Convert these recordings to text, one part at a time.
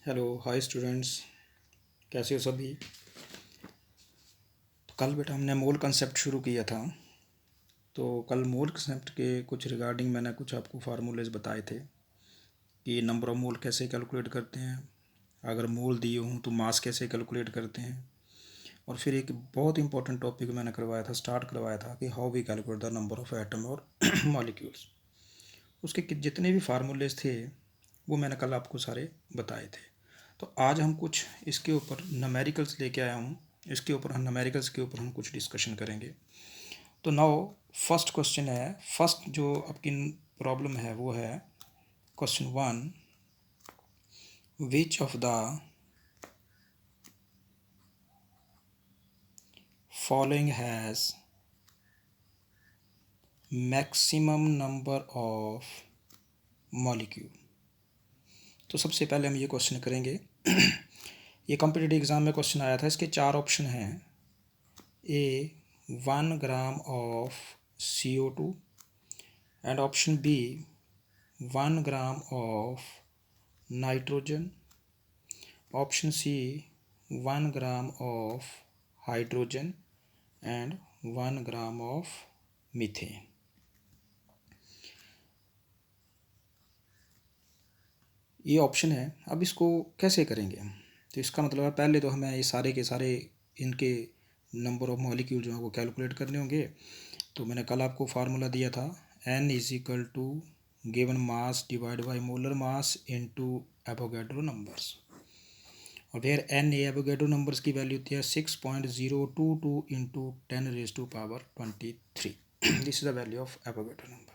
Hello hi students. कैसे हो सभी। तो कल बेटा हमने मोल कंसेप्ट शुरू किया था। तो कल मोल कंसेप्ट के कुछ रिगार्डिंग मैंने कुछ आपको फार्मूलेज बताए थे कि नंबर ऑफ मोल कैसे कैलकुलेट करते हैं, अगर मोल दिए हों तो मास कैसे कैलकुलेट करते हैं। और फिर एक बहुत इंपॉर्टेंट टॉपिक मैंने स्टार्ट करवाया था कि how we calculate the number of atom और मॉलिक्यूल्स। उसके जितने भी फार्मूलेज थे वो मैंने कल आपको सारे बताए थे। तो आज हम कुछ इसके ऊपर नमेरिकल्स लेके आया हूँ। इसके ऊपर हम नमेरिकल्स के ऊपर हम कुछ डिस्कशन करेंगे। तो नाउ फर्स्ट क्वेश्चन है, फर्स्ट जो आपकी प्रॉब्लम है वो है question 1, which of the following has maximum number of molecule. तो सबसे पहले हम ये क्वेश्चन करेंगे। ये कॉम्पिटिटिव एग्ज़ाम में क्वेश्चन आया था। इसके 4 ऑप्शन हैं। A 1 gram of CO2 and option B 1 gram of nitrogen, option C 1 gram of hydrogen and 1 gram of methane। ये ऑप्शन है। अब इसको कैसे करेंगे हम? तो इसका मतलब है पहले तो हमें ये सारे के सारे इनके नंबर ऑफ मॉलिक्यूल जो है वो कैलकुलेट करने होंगे। तो मैंने कल आपको फार्मूला दिया था, n is equal to given mass divide by molar mass into Avogadro numbers. और फिर n एवोगैड्रो नंबर्स की वैल्यू होती है 6.022 into 10⁻23। This is the value of Avogadro number.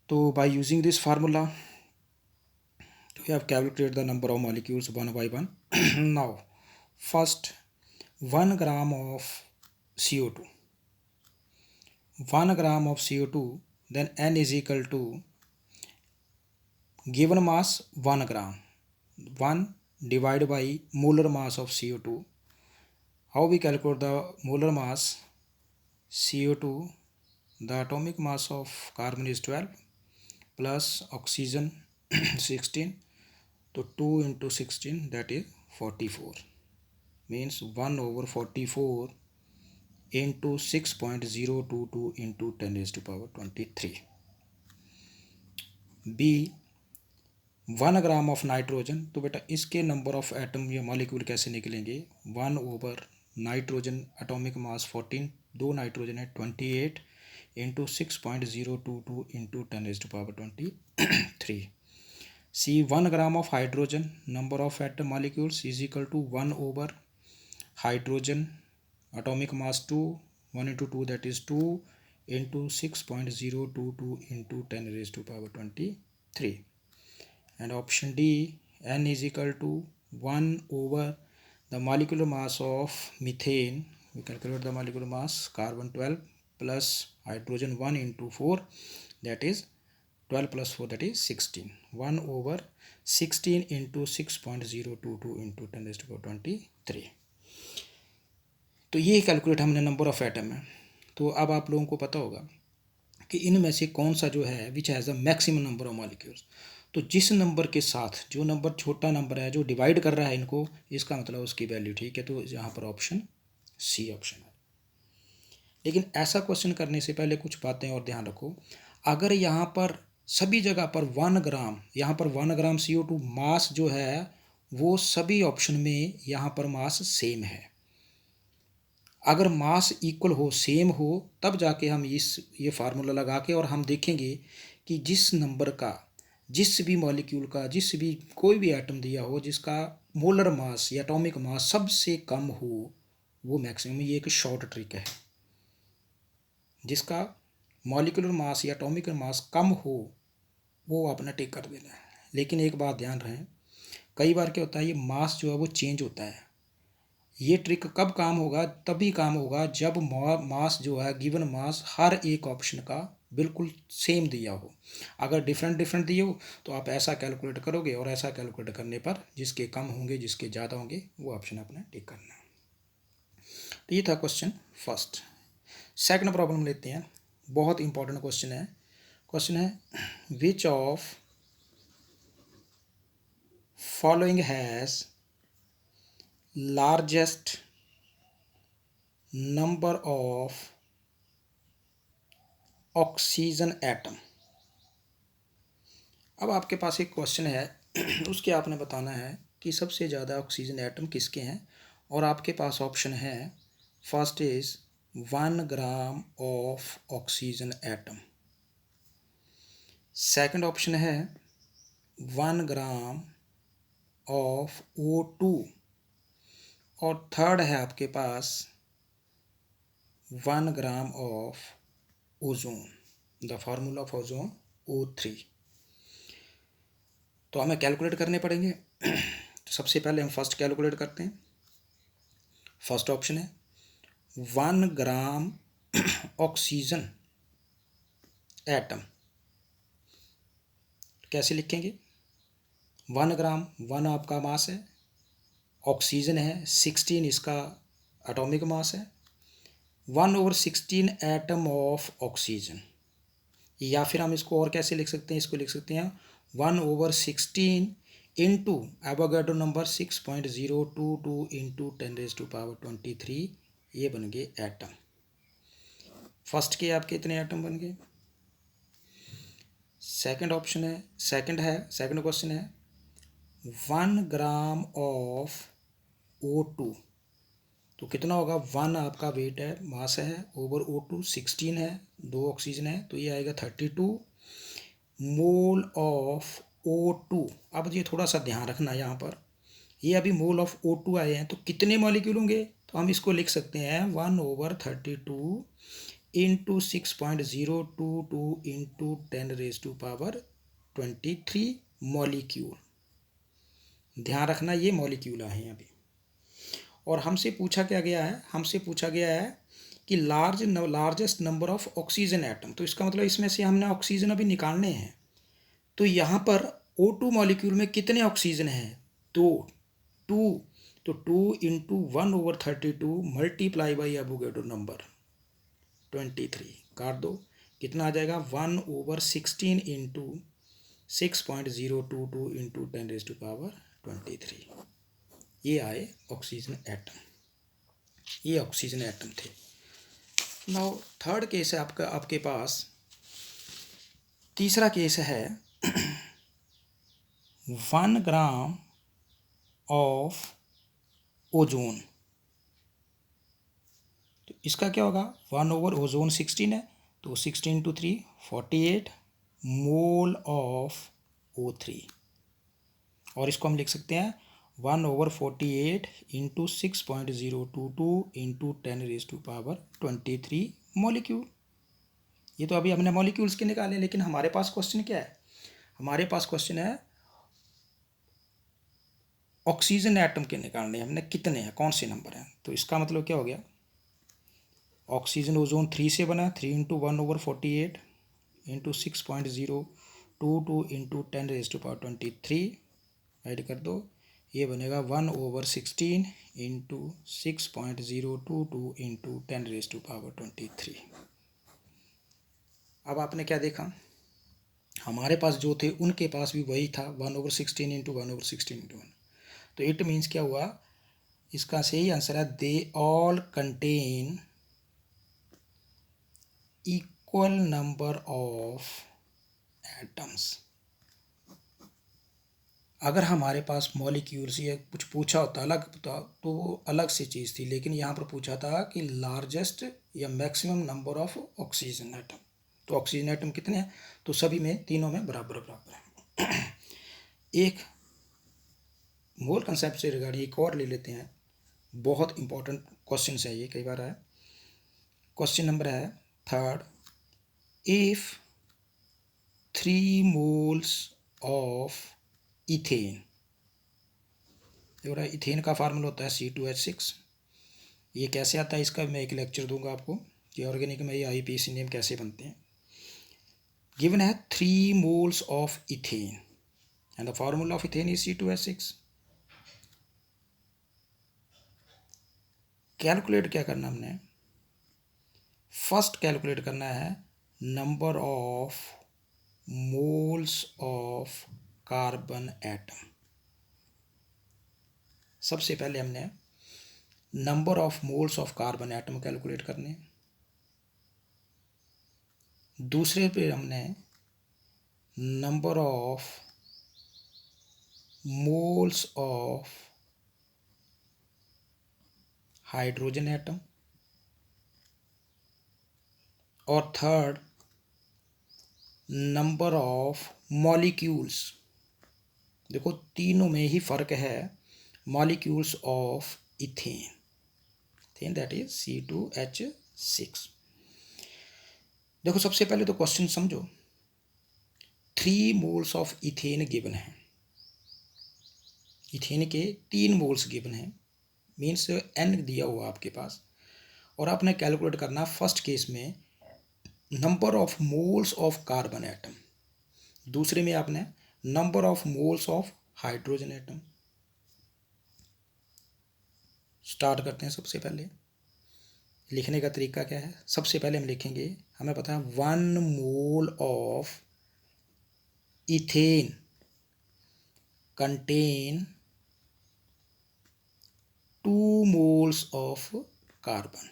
तो by using this formula we have calculated the number of molecules one by one. Now first 1 gram of CO2, 1 gram of CO2, then n is equal to given mass 1 gram, 1 divided by molar mass of CO2. How we calculate the molar mass? CO2, the atomic mass of carbon is 12 plus oxygen 16. तो 2 into 16 that is 44, means 1/44 into 6.022 into 10⁻23। B 1 gram of nitrogen. तो बेटा इसके number of atom या molecule कैसे निकलेंगे? 1 nitrogen atomic mass 14, 2 nitrogen है 28 into 6.022 into 10⁻23। C 1 gram of hydrogen, number of atom molecules is equal to 1 over hydrogen atomic mass 2, 1 into 2 that is 2 into 6.022 into 10⁻23। And option D, N is equal to 1 over the molecular mass of methane. We calculate the molecular mass, carbon 12 plus hydrogen 1 into 4 that is 12 plus 4 that is 16, 1 over 16 into 6.022 into 10⁻23। तो ये calculate हमने number of atom है। तो अब आप लोगों को पता होगा कि इनमें से कौन सा जो है which has the maximum number of molecules. तो जिस नंबर के साथ जो नंबर छोटा नंबर है जो डिवाइड कर रहा है इनको, इसका मतलब उसकी वैल्यू ठीक है। तो यहाँ पर ऑप्शन सी ऑप्शन है। लेकिन ऐसा क्वेश्चन करने से पहले कुछ बातें और ध्यान रखो। अगर यहाँ पर सभी जगह पर 1 ग्राम, यहाँ पर 1 ग्राम CO2 मास जो है वो सभी ऑप्शन में यहाँ पर मास सेम है। अगर मास इक्वल हो, सेम हो, तब जाके हम ये फार्मूला लगा के और हम देखेंगे कि जिस नंबर का, जिस भी मॉलिक्यूल का, जिस भी कोई भी एटम दिया हो जिसका मोलर मास या एटॉमिक मास सबसे कम हो वो मैक्सिमम। ये एक शॉर्ट ट्रिक है। जिसका मॉलिक्यूलर मास या एटॉमिक मास कम हो वो आपने टिक कर देना है। लेकिन एक बात ध्यान रहे, कई बार क्या होता है ये मास जो है वो चेंज होता है। ये ट्रिक कब काम होगा? तभी काम होगा जब मास जो है, गिवन मास हर एक ऑप्शन का बिल्कुल सेम दिया हो। अगर डिफरेंट डिफरेंट दिए हो तो आप ऐसा कैलकुलेट करोगे और ऐसा कैलकुलेट करने पर जिसके कम होंगे जिसके ज़्यादा होंगे वो ऑप्शन अपने टिक करना है। तो ये था क्वेश्चन फर्स्ट। सेकंड प्रॉब्लम लेते हैं। बहुत इंपॉर्टेंट क्वेश्चन है। क्वेश्चन है which of following has largest number of oxygen atom. अब आपके पास एक क्वेश्चन है उसके आपने बताना है कि सबसे ज़्यादा ऑक्सीजन एटम किसके हैं, और आपके पास ऑप्शन है first is 1 gram of oxygen atom, second option है 1 ग्राम ऑफ O2, और थर्ड है आपके पास 1 gram of ozone. The formula of ozone O3। तो हमें कैलकुलेट करने पड़ेंगे। तो सबसे पहले हम फर्स्ट कैलकुलेट करते हैं। फर्स्ट ऑप्शन है 1 ग्राम ऑक्सीजन एटम। कैसे लिखेंगे? 1 ग्राम, 1 आपका मास है, ऑक्सीजन है 16 इसका एटॉमिक मास है, 1/16 एटम ऑफ ऑक्सीजन। या फिर हम इसको और कैसे लिख सकते हैं? इसको लिख सकते हैं 1/16 इंटू एवोगाड्रो नंबर 6.022 इंटू 10⁻23। ये बन गए एटम। फर्स्ट के आपके इतने एटम बन गए। सेकंड ऑप्शन है, सेकंड क्वेश्चन है 1 ग्राम ऑफ O2। तो कितना होगा? 1 आपका वेट है, मास है, ओवर O2 16 है, 2 ऑक्सीजन है, तो ये आएगा 32 मोल ऑफ O2। अब ये थोड़ा सा ध्यान रखना यहाँ पर, ये अभी मोल ऑफ O2 आए हैं, तो कितने मॉलिक्यूल होंगे? तो हम इसको लिख सकते हैं 1/32 इंटू 6.022 इंटू 10⁻23 मॉलिक्यूल। ध्यान रखना ये मॉलिक्यूल आए हैं अभी। और हमसे पूछा क्या गया है? हमसे पूछा गया है कि largest number of oxygen atom. तो इसका मतलब इसमें से हमने ऑक्सीजन अभी निकालने हैं। तो यहाँ पर O2 मॉलिक्यूल में कितने ऑक्सीजन हैं? 2। तो 2 into 1/32 multiply by Avogadro number 23 काट दो, कितना आ जाएगा? 1/16 इंटू 6.022 इंटू 10⁻23। ये आए ऑक्सीजन एटम। ये ऑक्सीजन एटम थे। नाउ थर्ड केस है आपके पास। तीसरा केस है 1 ग्राम ऑफ ओजोन। तो इसका क्या होगा? 1/ओजोन 16 है, तो 16 × 3 48 मोल ऑफ O3। और इसको हम लिख सकते हैं 1/48 इंटू 6.022 इंटू 10⁻23 मॉलिक्यूल। ये तो अभी हमने मॉलिक्यूल्स के निकाले, लेकिन हमारे पास क्वेश्चन क्या है? हमारे पास क्वेश्चन है ऑक्सीजन एटम के निकालने। हमने कितने हैं, कौन से नंबर हैं? तो इसका मतलब क्या हो गया? ऑक्सीजन ओजोन 3 से बना, 3 इंटू 1/48 इंटू 6.022 इंटू 10⁻23 ऐड कर दो, ये बनेगा 1/16 इंटू 6.022 इंटू 10⁻23। अब आपने क्या देखा? हमारे पास जो थे उनके पास भी वही था, 1/16 इंटू 1/16 इंटू 1। तो इट मीन्स क्या हुआ? इसका सही आंसर है they all contain equal number of atoms. अगर हमारे पास मॉलिक्यूल्स या कुछ पूछा होता अलग तो वो अलग सी चीज़ थी, लेकिन यहाँ पर पूछा था कि लार्जेस्ट या maximum number of oxygen atom. तो ऑक्सीजन एटम कितने हैं? तो सभी में, तीनों में बराबर बराबर है। एक मोल कंसेप्ट से रिगार्डिंग एक और ले लेते हैं, बहुत इंपॉर्टेंट क्वेश्चन है ये, कई बार है। क्वेश्चन नंबर है third, if 3 moles of ethane. Ethane का फार्मूला होता है C2H6। ये कैसे आता है इसका मैं एक लेक्चर दूंगा आपको कि ऑर्गेनिक में ये IPC नेम कैसे बनते हैं। गिवन है 3 moles of ethane and the formula of ethane is C2H6। Calculate क्या करना हमने? फर्स्ट कैलकुलेट करना है number of moles of carbon atom. सबसे पहले हमने number of moles of carbon atom calculate करने, दूसरे पे हमने number of moles of hydrogen atom, और थर्ड नंबर ऑफ मॉलिक्यूल्स। देखो तीनों में ही फर्क है, molecules of ethane that is C2H6। देखो सबसे पहले तो क्वेश्चन समझो, 3 मोल्स ऑफ इथेन गिवन है, इथेन के 3 मोल्स गिवन है, मीन्स n दिया हुआ आपके पास, और आपने कैलकुलेट करना फर्स्ट केस में number of moles of carbon atom, दूसरे में आपने number of moles of hydrogen atom. Start करते हैं। सबसे पहले लिखने का तरीका क्या है, सबसे पहले हम लिखेंगे, हमें पता है 1 mole of ethane contain 2 moles of carbon.